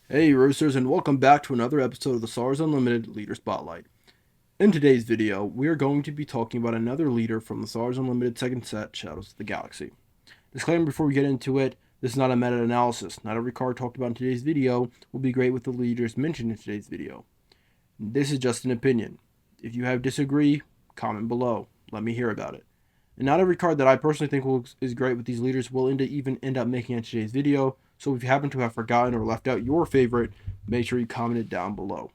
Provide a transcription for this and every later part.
Hey Roosters, and welcome back to another episode of the Star Wars Unlimited Leader Spotlight. In today's video, we are going to be talking about another leader from the Star Wars Unlimited second set, Shadows of the Galaxy. Disclaimer before we get into it, this is not a meta-analysis. Not every card talked about in today's video will be great with the leaders mentioned in today's video. This is just an opinion. If you have disagree, comment below. Let me hear about it. And not every card that I personally think is great with these leaders will even end up making it in today's video, so if you happen to have forgotten or left out your favorite, make sure you comment it down below.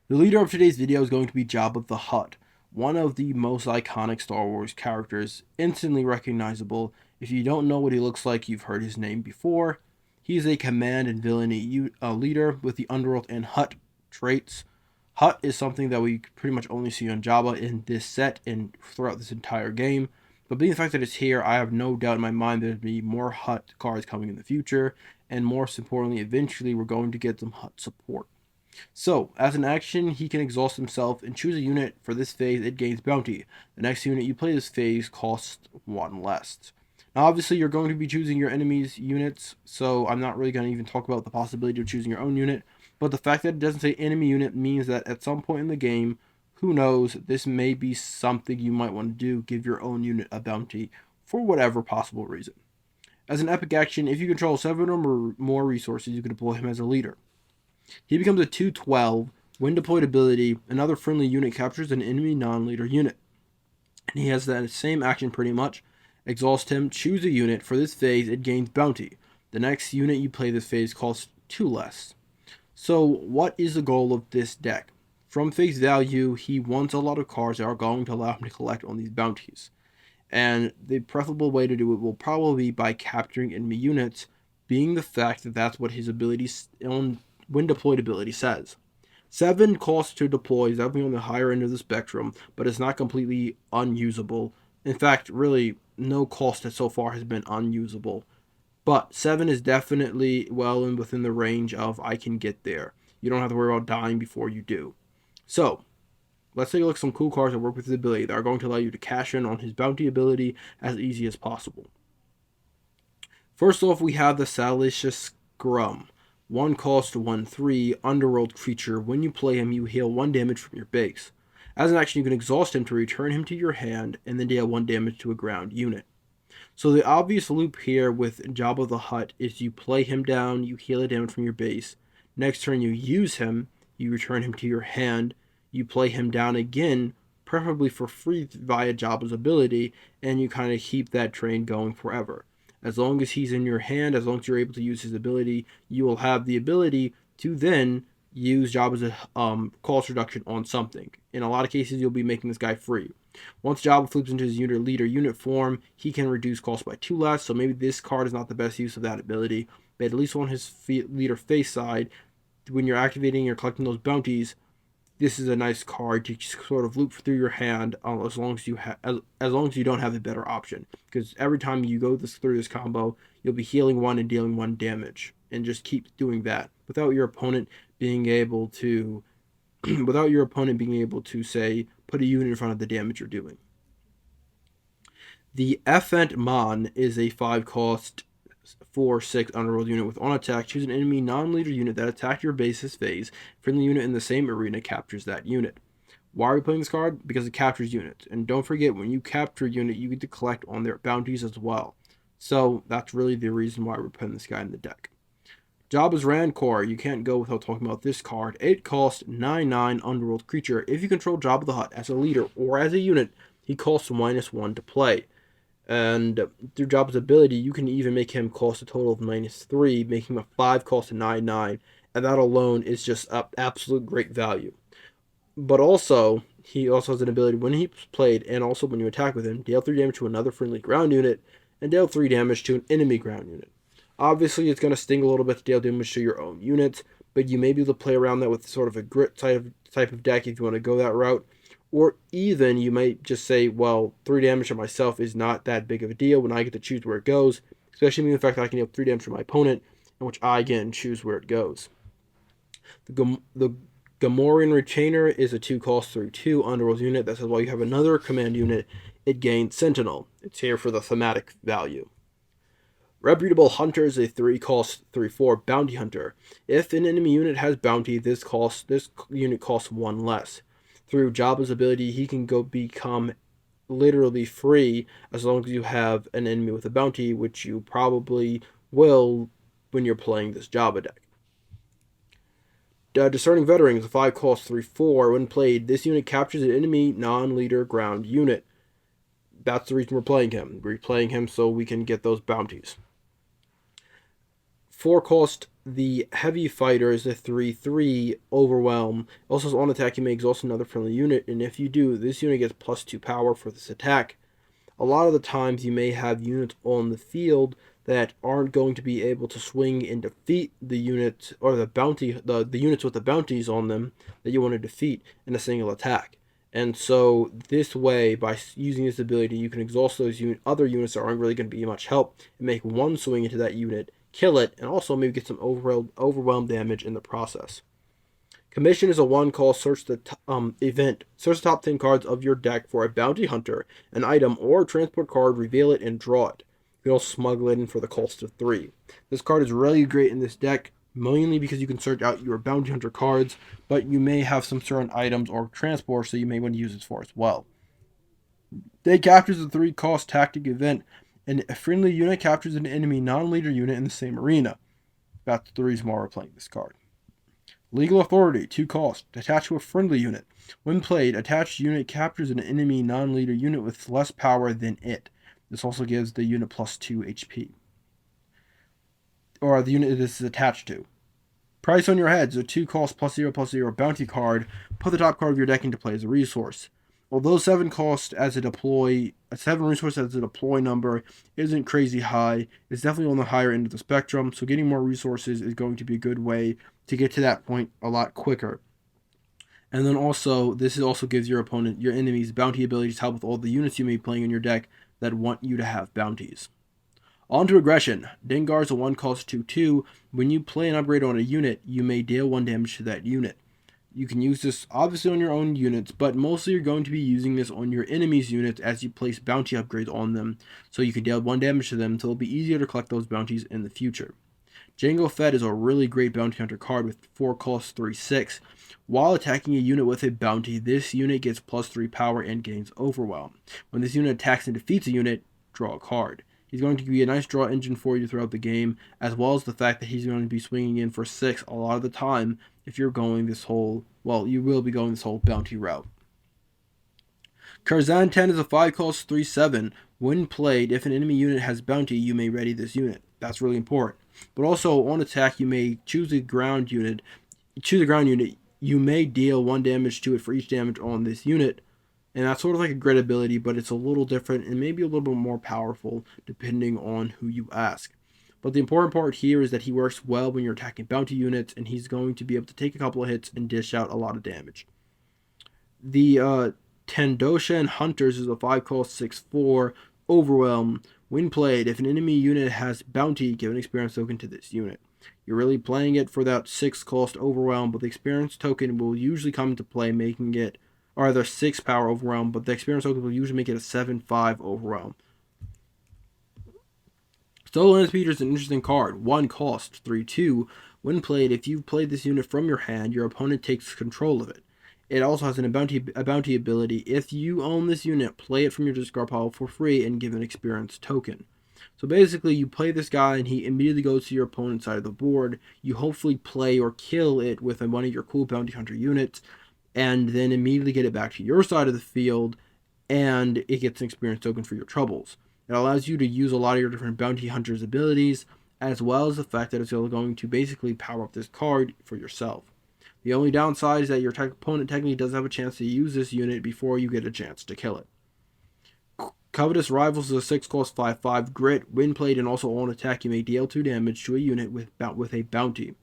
The leader of today's video is going to be Jabba the Hutt, one of the most iconic Star Wars characters, instantly recognizable. If you don't know what he looks like, you've heard his name before. He is a command and villainy leader with the underworld and Hutt traits. Hutt is something that we pretty much only see on Jabba in this set and throughout this entire game. But being the fact that it's here, I have no doubt in my mind there'll be more Hutt cards coming in the future, and most importantly, eventually we're going to get some Hutt support. So, as an action, he can exhaust himself and choose a unit. For this phase, it gains bounty. The next unit you play this phase costs one less. Now, obviously, you're going to be choosing your enemy's units, so I'm not really going to even talk about the possibility of choosing your own unit. But the fact that it doesn't say enemy unit means that at some point in the game, who knows, this may be something you might want to do, give your own unit a bounty for whatever possible reason. As an epic action, if you control 7 or more resources, you can deploy him as a leader. He becomes a 2/12. When deployed ability, another friendly unit captures an enemy non-leader unit. And he has that same action pretty much. Exhaust him, choose a unit. For this phase, it gains bounty. The next unit you play this phase costs 2 less. So, what is the goal of this deck? From face value, he wants a lot of cards that are going to allow him to collect on these bounties. And the preferable way to do it will probably be by capturing enemy units, being the fact that that's what his ability on when deployed ability says. 7 cost to deploy is definitely on the higher end of the spectrum, but it's not completely unusable. In fact, really, no cost so far has been unusable. But 7 is definitely well and within the range of I can get there. You don't have to worry about dying before you do. So, let's take a look at some cool cards that work with his ability that are going to allow you to cash in on his bounty ability as easy as possible. First off, we have the Salicious Scrum. 1 cost 1/3 underworld creature. When you play him, you heal 1 damage from your base. As an action, you can exhaust him to return him to your hand and then deal 1 damage to a ground unit. So the obvious loop here with Jabba the Hutt is you play him down, you heal a damage from your base. Next turn you use him, you return him to your hand, you play him down again, preferably for free via Jabba's ability, and you kind of keep that train going forever. As long as he's in your hand, as long as you're able to use his ability, you will have the ability to then use Jabba's cost reduction on something. In a lot of cases, you'll be making this guy free. Once Jabba flips into his unit leader unit form, he can reduce cost by 2 less, so maybe this card is not the best use of that ability, but at least on his leader face side, when you're activating and you're collecting those bounties, this is a nice card to sort of loop through your hand as long as as long as you don't have a better option. Because every time you go through this combo, you'll be healing 1 and dealing 1 damage, and just keep doing that without your opponent being able to say put a unit in front of the damage you're doing. The Effent Mon is a 5 cost 4/6 underworld unit with on attack. Choose an enemy non-leader unit that attacked your base this phase. Friendly unit in the same arena captures that unit. Why are we playing this card? Because it captures units. And don't forget, when you capture a unit, you get to collect on their bounties as well. So that's really the reason why we're putting this guy in the deck. Jabba's Rancor. You can't go without talking about this card. 8 cost 9/9 underworld creature. If you control Jabba the Hutt as a leader or as a unit, he costs -1 to play. And through Jabba's ability, you can even make him cost a total of -3, making him a 5 cost 9/9. And that alone is just absolute great value. But also, he also has an ability when he's played, and also when you attack with him, deal 3 damage to another friendly ground unit, and deal 3 damage to an enemy ground unit. Obviously, it's going to sting a little bit to deal damage to your own units, but you may be able to play around that with sort of a grit type of deck if you want to go that route. Or even you might just say, well, 3 damage to myself is not that big of a deal when I get to choose where it goes, especially the fact that I can deal 3 damage to my opponent, in which I again choose where it goes. The Gamorrean Retainer is a 2 cost 3/2 underworld unit. That says while you have another command unit, it gains Sentinel. It's here for the thematic value. Reputable Hunter is a 3-cost 3/4 bounty hunter. If an enemy unit has bounty, this unit costs 1 less. Through Jabba's ability, he can become literally free as long as you have an enemy with a bounty, which you probably will when you're playing this Jabba deck. Discerning Veteran is a 5-cost 3/4. When played, this unit captures an enemy non-leader ground unit. That's the reason we're playing him. We're playing him so we can get those bounties. 4-cost, the Heavy Fighter is a 3/3 Overwhelm. Also, on attack, you may exhaust another friendly unit, and if you do, this unit gets +2 power for this attack. A lot of the times, you may have units on the field that aren't going to be able to swing and defeat the unit or the units with the bounties on them that you want to defeat in a single attack. And so this way, by using this ability, you can exhaust those other units that aren't really going to be much help and make one swing into that unit, kill it, and also maybe get some overwhelm damage in the process. Commission is a 1-cost search the event. Search the top 10 cards of your deck for a bounty hunter, an item, or transport card, reveal it, and draw it. You can also smuggle it in for the cost of 3. This card is really great in this deck, mainly because you can search out your bounty hunter cards, but you may have some certain items or transports that you may want to use this for as well. They captures a 3-cost tactic event, and a friendly unit captures an enemy non-leader unit in the same arena. That's the reason why we're playing this card. Legal Authority, 2 cost, attached to a friendly unit. When played, attached unit captures an enemy non-leader unit with less power than it. This also gives the unit +2 HP. Or the unit this is attached to. Price on your heads, a 2-cost +0/+0 bounty card. Put the top card of your deck into play as a resource. Although 7 resource as a deploy number isn't crazy high, it's definitely on the higher end of the spectrum, so getting more resources is going to be a good way to get to that point a lot quicker. And then also, this also gives your enemies bounty abilities to help with all the units you may be playing in your deck that want you to have bounties. On to Aggression. Dengar is a 1-cost 2/2. When you play an upgrade on a unit, you may deal 1 damage to that unit. You can use this obviously on your own units, but mostly you're going to be using this on your enemies' units as you place bounty upgrades on them, so you can deal 1 damage to them until it'll be easier to collect those bounties in the future. Jango Fett is a really great bounty hunter card with 4-cost 3/6. While attacking a unit with a bounty, this unit gets +3 power and gains Overwhelm. When this unit attacks and defeats a unit, draw a card. He's going to be a nice draw engine for you throughout the game, as well as the fact that he's going to be swinging in for 6 a lot of the time if you're going this whole, you will be going this whole bounty route. Curzan 10 is a 5-cost 3/7. When played, if an enemy unit has bounty, you may ready this unit. That's really important. But also, on attack, you may choose a ground unit. You may deal 1 damage to it for each damage on this unit. And that's sort of like a grid ability, but it's a little different and maybe a little bit more powerful depending on who you ask. But the important part here is that he works well when you're attacking bounty units, and he's going to be able to take a couple of hits and dish out a lot of damage. The Tandoshan Hunters is a 5-cost 6/4 Overwhelm. When played, if an enemy unit has bounty, give an experience token to this unit. You're really playing it for that 6-cost Overwhelm, but the experience token will usually come into play, making it or either 6 power Overwhelm, but the experience token will usually make it a 7/5 Overwhelm. Solo Land Speeder is an interesting card. 1 cost, 3/2. When played, if you've played this unit from your hand, your opponent takes control of it. It also has a bounty ability. If you own this unit, play it from your discard pile for free and give an experience token. So basically, you play this guy and he immediately goes to your opponent's side of the board. You hopefully play or kill it with one of your cool bounty hunter units, and then immediately get it back to your side of the field, and it gets an experience token for your troubles. It allows you to use a lot of your different bounty hunters' abilities, as well as the fact that it's going to basically power up this card for yourself. The only downside is that your opponent technically does have a chance to use this unit before you get a chance to kill it. Covetous Rivals is a 6-cost 5/5 Grit. When played and also on attack, you may deal 2 damage to a unit with a bounty.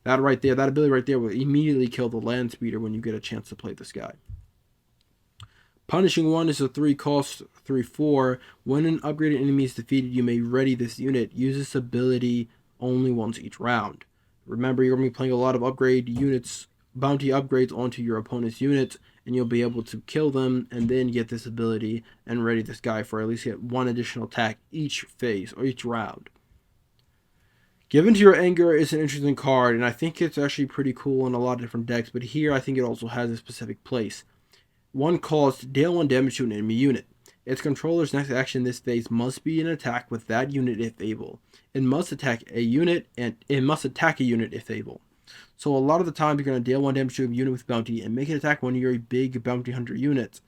That ability right there will immediately kill the land speeder when you get a chance to play this guy. Punishing One is a 3-cost 3/4. When an upgraded enemy is defeated, you may ready this unit. Use this ability only once each round. Remember, you're going to be playing a lot of upgrade units, bounty upgrades onto your opponent's units, and you'll be able to kill them and then get this ability and ready this guy for at least get one additional attack each phase or each round. Given to Your Anger is an interesting card, and I think it's actually pretty cool in a lot of different decks, but here I think it also has a specific place. One cost, deal 1 damage to an enemy unit. Its controller's next action this phase must be an attack with that unit if able. It must attack a unit if able. So a lot of the time you're going to deal 1 damage to a unit with bounty and make it attack one of your big bounty hunter units.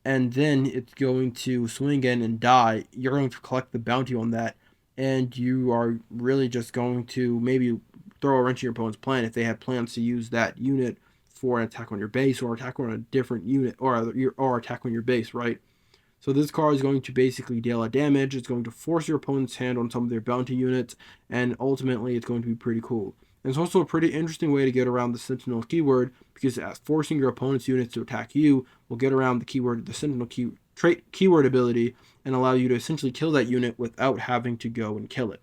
And then it's going to swing in and die. You're going to collect the bounty on that, and you are really just going to maybe throw a wrench in your opponent's plan if they had plans to use that unit for an attack on your base or attack on a different unit or attack on your base, right? So this card is going to basically deal a damage. It's going to force your opponent's hand on some of their bounty units, and ultimately it's going to be pretty cool. And it's also a pretty interesting way to get around the Sentinel keyword, because forcing your opponent's units to attack you will get around the Sentinel keyword ability and allow you to essentially kill that unit without having to go and kill it.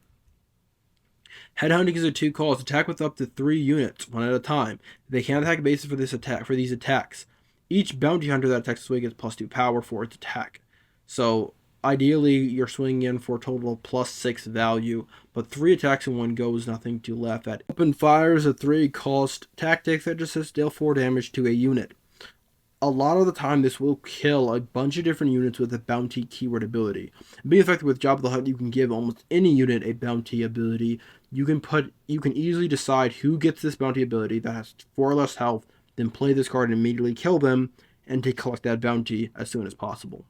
Headhunting is a 2 cost. Attack with up to 3 units, one at a time. They can't attack bases for these attacks. Each bounty hunter that attacks this way gets +2 power for its attack. So ideally, you're swinging in for a total of +6 value, but 3 attacks in one go is nothing to laugh at. Open Fire is a 3 cost tactic that just says deal 4 damage to a unit. A lot of the time, this will kill a bunch of different units with a bounty keyword ability. Being effective with Jabba the Hutt, you can give almost any unit a bounty ability. You can easily decide who gets this bounty ability that has 4 or less health, then play this card and immediately kill them and to collect that bounty as soon as possible.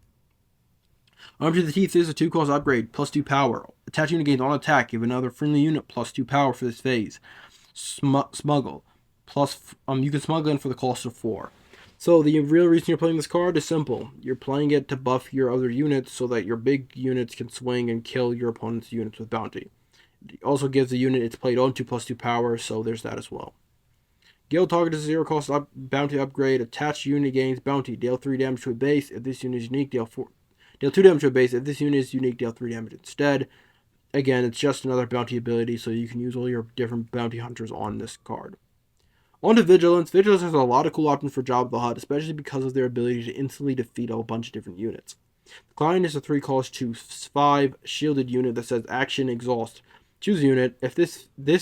Arm to the Teeth is a 2 cost upgrade, +2 power. Attach unit gains on attack, give another friendly unit +2 power for this phase. Smuggle. You can smuggle in for the cost of 4. So the real reason you're playing this card is simple. You're playing it to buff your other units so that your big units can swing and kill your opponent's units with bounty. It also gives the unit it's played onto +2 power, so there's that as well. Guild target is a 0 cost bounty upgrade. Attached unit gains bounty. Deal 3 damage to a base. If this unit is unique, deal 2 damage to a base. If this unit is unique, deal 3 damage instead. Again, it's just another bounty ability, so you can use all your different bounty hunters on this card. On to Vigilance. Vigilance has a lot of cool options for Jabba the Hutt, especially because of their ability to instantly defeat a bunch of different units. The client is a 3 cost to 5 shielded unit that says action exhaust. Choose a unit. If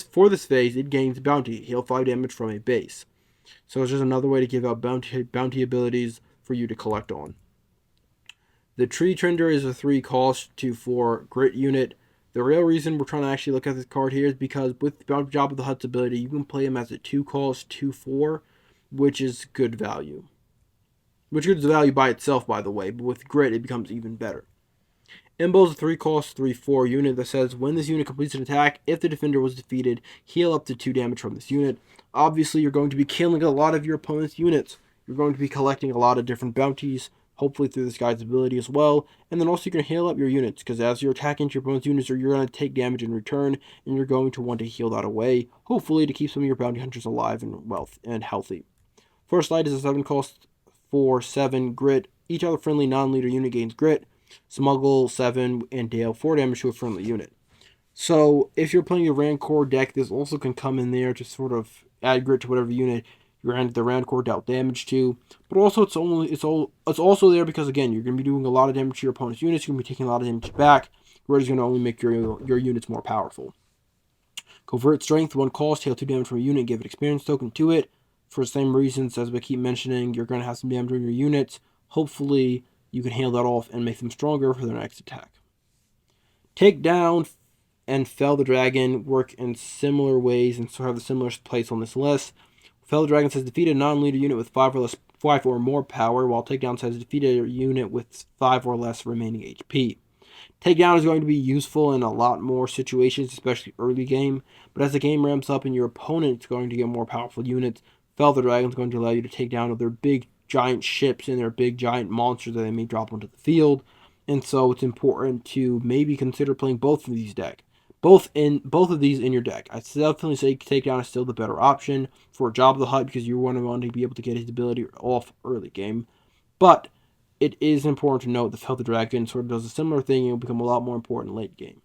for this phase, it gains bounty. Heal 5 damage from a base. So it's just another way to give out bounty abilities for you to collect on. The Tree Trender is a 3 cost to 4 grit unit. The real reason we're trying to actually look at this card here is because with Jabba the Hutt's ability, you can play him as a 2 cost 2/4, which is good value. Which is value by itself, by the way, but with grit it becomes even better. Imbo is a 3 cost 3/4 unit that says when this unit completes an attack, if the defender was defeated, heal up to 2 damage from this unit. Obviously, you're going to be killing a lot of your opponent's units. You're going to be collecting a lot of different bounties, hopefully through this guy's ability as well. And then also you can heal up your units, because as you're attacking your opponent's units, you're going to take damage in return, and you're going to want to heal that away, hopefully to keep some of your bounty hunters alive and healthy. First Light is a 7 cost for 7 grit. Each other friendly non-leader unit gains grit. Smuggle 7 and deal 4 damage to a friendly unit. So if you're playing a Rancor deck, this also can come in there to sort of add grit to whatever unit the Rancor dealt damage to. But also it's also there because again you're going to be doing a lot of damage to your opponent's units. You're going to be taking a lot of damage back. Grit is going to only make your units more powerful. Covert Strength, 1 cost, heal 2 damage from a unit, give an experience token to it. For the same reasons as we keep mentioning, you're going to have some damage on your units. Hopefully you can heal that off and make them stronger for their next attack. Take Down and Fell the Dragon work in similar ways and sort of have a similar place on this list. Fell the Dragon says defeat a non-leader unit with 5 or more power, while Takedown says defeat a unit with 5 or less remaining HP. Takedown is going to be useful in a lot more situations, especially early game, but as the game ramps up and your opponent is going to get more powerful units, Fell the Dragon is going to allow you to take down their big giant ships and their big giant monsters that they may drop onto the field. And so it's important to maybe consider playing both of these both of these in your deck. I definitely say Takedown is still the better option for Jabba the Hutt because you want to be able to get his ability off early game. But it is important to note that Fell the Dragon sort of does a similar thing and will become a lot more important late game.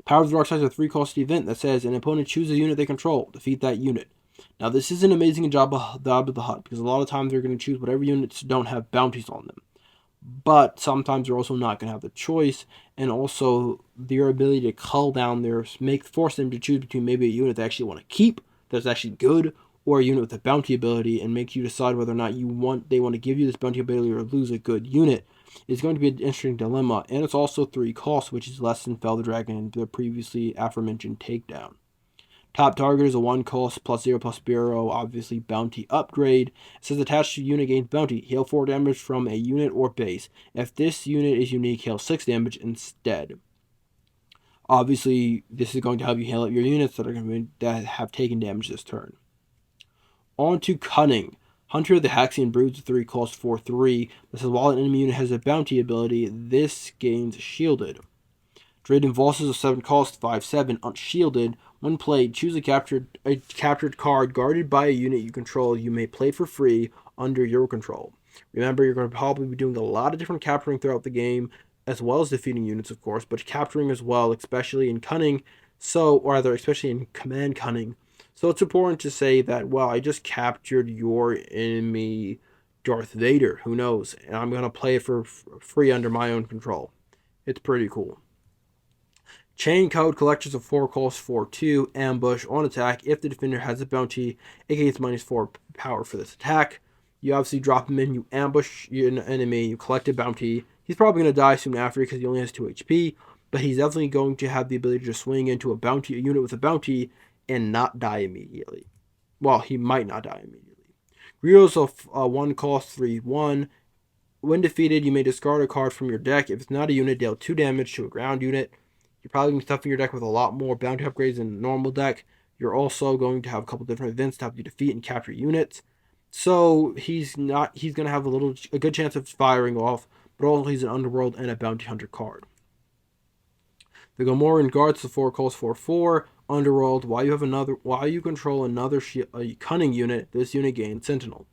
Power of the Dark Side is a 3 cost event that says an opponent chooses a unit they control. Defeat that unit. Now, this isn't amazing in Jabba the Hutt, because a lot of times they're going to choose whatever units don't have bounties on them. But sometimes they're also not going to have the choice, and also their ability to cull down force them to choose between maybe a unit they actually want to keep, that's actually good, or a unit with a bounty ability, and make you decide whether or not they want to give you this bounty ability or lose a good unit. It's going to be an interesting dilemma, and it's also 3 costs, which is less than Fell the Dragon and the previously aforementioned Takedown. Top target is a 1 cost +0/+0, obviously bounty upgrade. It says attached to unit gains bounty. Heal 4 damage from a unit or base. If this unit is unique, heal 6 damage instead. Obviously, this is going to help you heal up your units that have taken damage this turn. On to Cunning. Hunter of the Haxian Broods, 3 cost 4/3. This is while an enemy unit has a bounty ability, this gains shielded. Drayden Vosses of 7 cost 5/7, unshielded. When played, choose a captured card guarded by a unit you control. You may play for free under your control. Remember, you're going to probably be doing a lot of different capturing throughout the game, as well as defeating units, of course, but capturing as well, especially in Cunning, especially in Command Cunning. So it's important to say that, well, I just captured your enemy Darth Vader, who knows, and I'm going to play it for free under my own control. It's pretty cool. Chain Code Collectors of 4 cost 4/2, ambush on attack. If the defender has a bounty, it gains -4 power for this attack. You obviously drop him in, you ambush your enemy, you collect a bounty. He's probably going to die soon after because he only has 2 HP, but he's definitely going to have the ability to swing into a unit with a bounty and not die immediately. Well, he might not die immediately. Grievous of 1 cost 3/1. When defeated, you may discard a card from your deck. If it's not a unit, deal 2 damage to a ground unit. You're probably going to be stuffing your deck with a lot more bounty upgrades than a normal deck. You're also going to have a couple different events to help you defeat and capture units. So he's going to have a good chance of firing off, but also he's an underworld and a bounty hunter card. The Gamoran Guards of 4 cost 4/4. Underworld. While you control another Cunning unit, this unit gains Sentinel.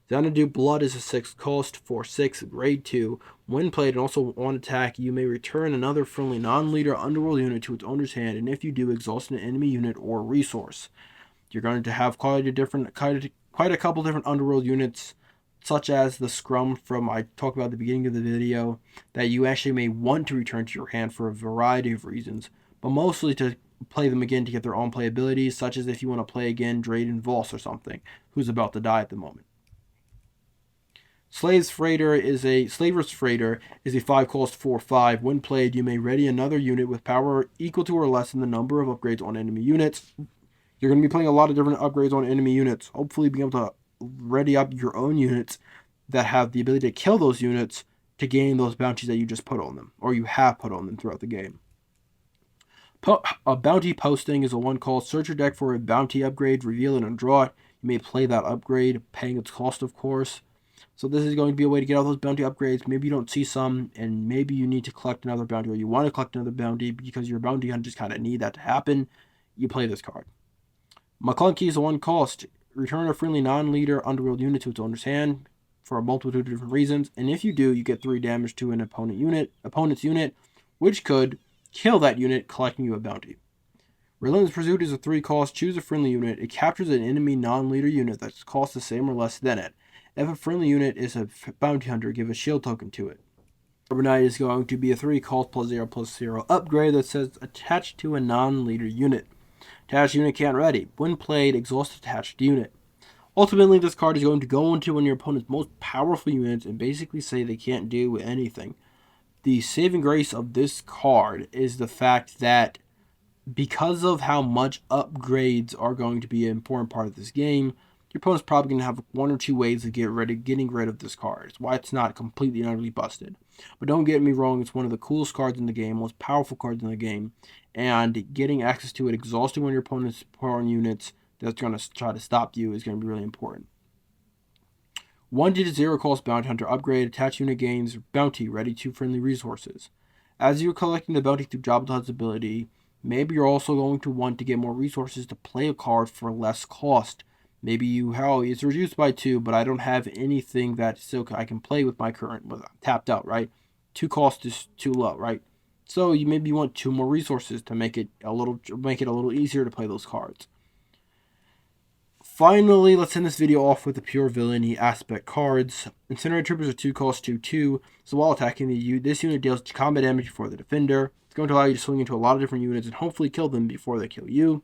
Xanadu Blood is a 6 cost 4/6, grade 2. When played and also on attack, you may return another friendly non-leader underworld unit to its owner's hand, and if you do, exhaust an enemy unit or resource. You're going to have quite a couple different underworld units, such as the Scrum from I talked about at the beginning of the video, that you actually may want to return to your hand for a variety of reasons, but mostly to play them again to get their own playability, such as if you want to play again Drayden Voss or something, who's about to die at the moment. Slaver's Freighter is a 5 cost 4/5. When played, you may ready another unit with power equal to or less than the number of upgrades on enemy units. You're going to be playing a lot of different upgrades on enemy units. Hopefully being able to ready up your own units that have the ability to kill those units to gain those bounties that you just put on them, or you have put on them throughout the game. A bounty posting is a 1 cost. Search your deck for a bounty upgrade, reveal it, and draw it. You may play that upgrade, paying its cost, of course. So this is going to be a way to get all those bounty upgrades. Maybe you don't see some, and maybe you need to collect another bounty, or you want to collect another bounty because your bounty hunters kind of need that to happen. You play this card. McClunky is a 1 cost. Return a friendly non-leader underworld unit to its owner's hand for a multitude of different reasons, and if you do, you get 3 damage to an opponent's unit, which could kill that unit, collecting you a bounty. Relentless Pursuit is a 3 cost. Choose a friendly unit. It captures an enemy non-leader unit that costs the same or less than it. If a friendly unit is a bounty hunter, give a shield token to it. Carbonite is going to be a 3 cost +0/+0 upgrade that says attached to a non-leader unit. Attached unit can't ready. When played, exhaust attached unit. Ultimately, this card is going to go into one of your opponent's most powerful units and basically say they can't do anything. The saving grace of this card is the fact that because of how much upgrades are going to be an important part of this game, your opponent's probably going to have 1 or 2 ways of getting rid of this card. It's why it's not completely and utterly busted. But don't get me wrong, it's one of the coolest cards in the game, most powerful cards in the game, and getting access to it, exhausting one of your opponent's pawn units that's going to try to stop you is going to be really important. 1 to 0 cost bounty hunter upgrade. Attached unit gains bounty, ready to friendly resources. As you're collecting the bounty through Jabba the Hutt's ability, maybe you're also going to want to get more resources to play a card for less cost. Maybe it's reduced by 2, but I don't have anything that still I can play with my current, I'm tapped out, right? 2 cost is too low, right? So you maybe want 2 more resources to make it a little easier to play those cards. Finally, let's end this video off with the pure villainy aspect cards. Incinerator Troopers are 2 cost 2/2, so while attacking this unit deals combat damage for the defender. It's going to allow you to swing into a lot of different units and hopefully kill them before they kill you.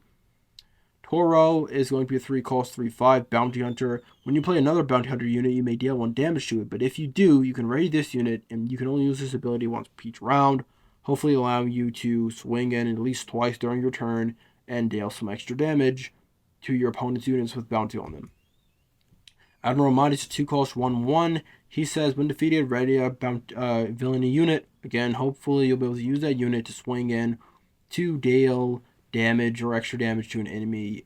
Toro is going to be a 3 cost 3/5 Bounty Hunter. When you play another Bounty Hunter unit, you may deal 1 damage to it, but if you do, you can ready this unit, and you can only use this ability once per each round, hopefully allowing you to swing in at least twice during your turn and deal some extra damage to your opponent's units with bounty on them. Admiral Might is a 2 cost 1/1. He says, when defeated, ready a villainy unit. Again, hopefully you'll be able to use that unit to swing in to deal damage or extra damage to an enemy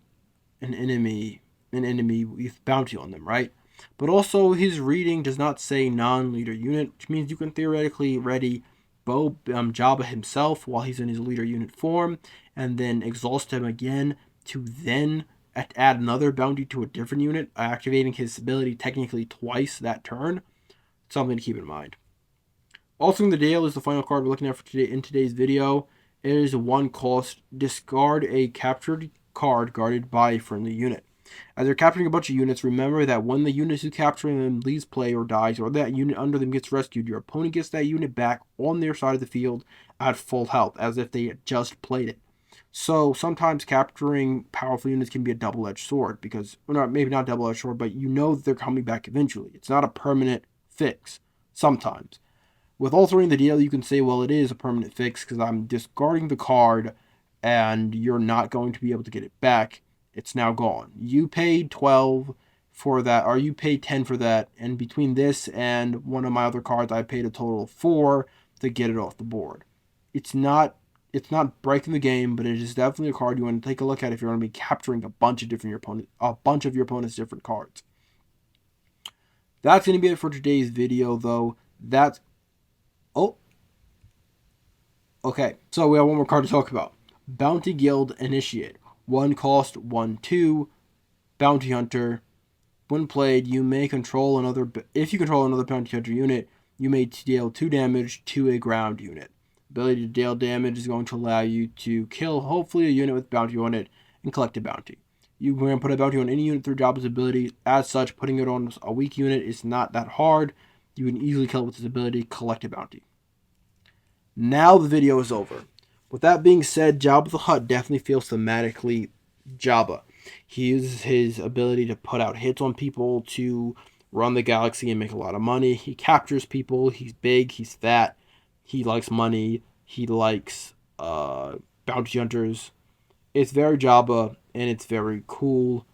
with bounty on them, right? But also, his reading does not say non-leader unit, which means you can theoretically ready Jabba himself while he's in his leader unit form, and then exhaust him again to then add another bounty to a different unit, activating his ability technically twice that turn. Something to keep in mind. Altering the Dale is the final card we're looking at for today in today's video. It is a 1 cost. Discard a captured card guarded by a friendly unit. As you're capturing a bunch of units, remember that when the unit who's capturing them leaves play or dies, or that unit under them gets rescued, your opponent gets that unit back on their side of the field at full health, as if they had just played it. So sometimes capturing powerful units can be a double-edged sword, because, well, maybe not double-edged sword, but you know that they're coming back eventually. It's not a permanent fix, sometimes. With altering the deal, you can say, well, it is a permanent fix because I'm discarding the card and you're not going to be able to get it back. It's now gone. You paid 12 for that, or you paid 10 for that, and between this and one of my other cards, I paid a total of 4 to get it off the board. It's not breaking the game, but it is definitely a card you want to take a look at if you're going to be capturing a bunch of your opponent's different cards. That's going to be it for today's video, though. Okay, so we have one more card to talk about. Bounty Guild Initiate. 1 cost 1/2 Bounty Hunter. When played, you may control another. If you control another Bounty Hunter unit, you may deal 2 damage to a ground unit. Ability to deal damage is going to allow you to kill, hopefully, a unit with bounty on it and collect a bounty. You can put a bounty on any unit through Jabba's ability. As such, putting it on a weak unit is not that hard. You can easily kill it with his ability, collect a bounty. Now the video is over. With that being said, Jabba the Hutt definitely feels thematically Jabba. He uses his ability to put out hits on people to run the galaxy and make a lot of money. He captures people. He's big. He's fat. He likes money. He likes bounty hunters. It's very Jabba, and it's very cool.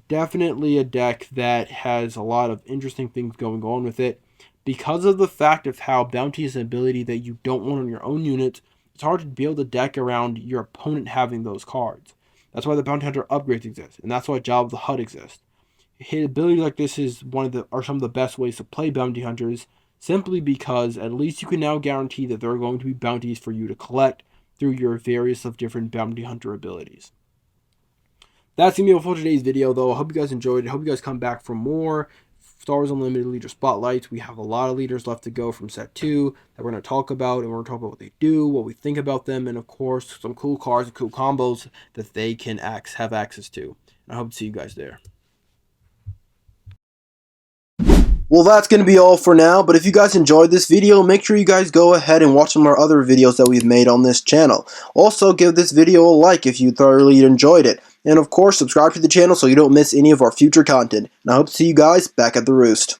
Definitely a deck that has a lot of interesting things going on with it. Because of the fact of how bounty is an ability that you don't want on your own unit, it's hard to build a deck around your opponent having those cards. That's why the Bounty Hunter upgrades exist, and that's why Jabba the Hutt exists. His ability like this is some of the best ways to play Bounty Hunters, simply because at least you can now guarantee that there are going to be bounties for you to collect through your various of different Bounty Hunter abilities. That's going to be all for today's video, though. I hope you guys enjoyed it. I hope you guys come back for more Star Wars Unlimited Leader Spotlights. We have a lot of leaders left to go from set 2 that we're going to talk about, and we're going to talk about what they do, what we think about them, and of course, some cool cards and cool combos that they can have access to. And I hope to see you guys there. Well, that's going to be all for now, but if you guys enjoyed this video, make sure you guys go ahead and watch some of our other videos that we've made on this channel. Also, give this video a like if you thoroughly enjoyed it. And of course, subscribe to the channel so you don't miss any of our future content. And I hope to see you guys back at the roost.